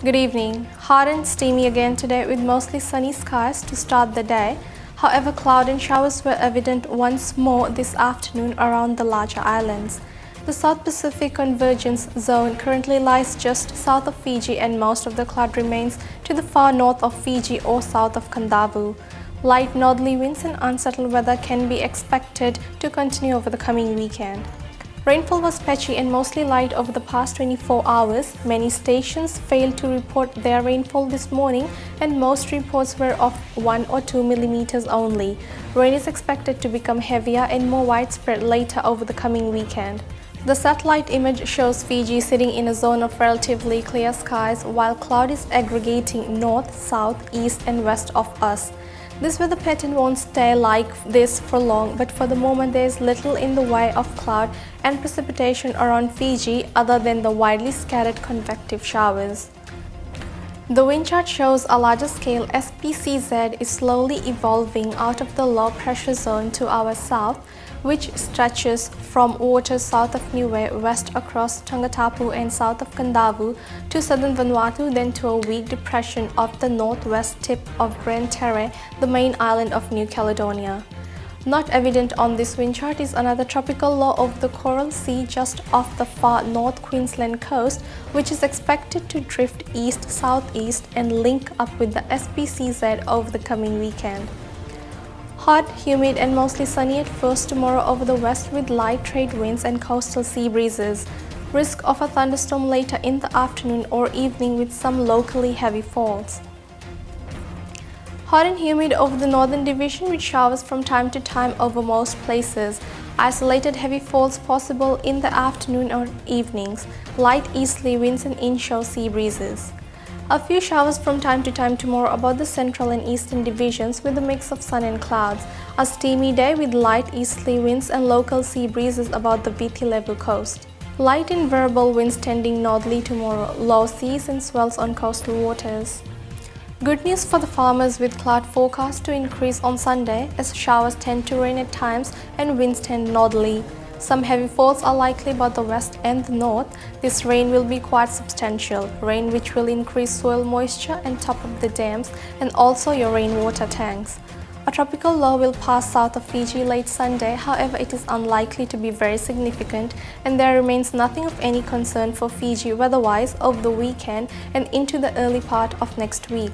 Good evening. Hot and steamy again today with mostly sunny skies to start the day. However, cloud and showers were evident once more this afternoon around the larger islands. The South Pacific Convergence Zone currently lies just south of Fiji and most of the cloud remains to the far north of Fiji or south of Kandavu. Light northerly winds and unsettled weather can be expected to continue over the coming weekend. Rainfall was patchy and mostly light over the past 24 hours. Many stations failed to report their rainfall this morning and most reports were of 1 or 2 millimeters only. Rain is expected to become heavier and more widespread later over the coming weekend. The satellite image shows Fiji sitting in a zone of relatively clear skies while cloud is aggregating north, south, east and west of us. This weather pattern won't stay like this for long, but for the moment there is little in the way of cloud and precipitation around Fiji other than the widely scattered convective showers. The wind chart shows a larger scale SPCZ is slowly evolving out of the low pressure zone to our south, which stretches from waters south of Niue, west across Tongatapu and south of Kandavu to southern Vanuatu, then to a weak depression off the northwest tip of Grand Terre, the main island of New Caledonia. Not evident on this wind chart is another tropical low over the Coral Sea just off the far North Queensland coast, which is expected to drift east-southeast and link up with the SPCZ over the coming weekend. Hot, humid and mostly sunny at first tomorrow over the west with light trade winds and coastal sea breezes. Risk of a thunderstorm later in the afternoon or evening with some locally heavy falls. Hot and humid over the northern division with showers from time to time over most places. Isolated heavy falls possible in the afternoon or evenings. Light easterly winds and inshore sea breezes. A few showers from time to time tomorrow about the central and eastern divisions with a mix of sun and clouds. A steamy day with light easterly winds and local sea breezes about the Viti level coast. Light and variable winds tending northerly tomorrow. Low seas and swells on coastal waters. Good news for the farmers with cloud forecast to increase on Sunday as showers tend to rain at times and winds tend northerly. Some heavy falls are likely about the west and the north. This rain will be quite substantial, rain which will increase soil moisture and top up the dams and also your rainwater tanks. A tropical low will pass south of Fiji late Sunday, however it is unlikely to be very significant and there remains nothing of any concern for Fiji weather-wise over the weekend and into the early part of next week.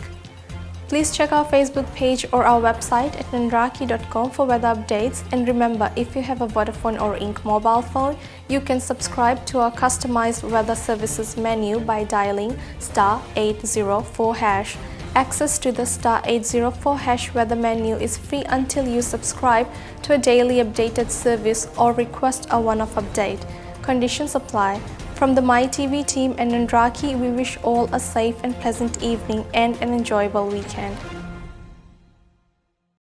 Please check our Facebook page or our website at NaDraki.com for weather updates, and remember, if you have a Vodafone or Inc mobile phone, you can subscribe to our customized weather services menu by dialing *804#. Access to the *804# weather menu is free until you subscribe to a daily updated service or request a one-off update. Conditions apply. From the MyTV team and NaDraki, we wish all a safe and pleasant evening and an enjoyable weekend.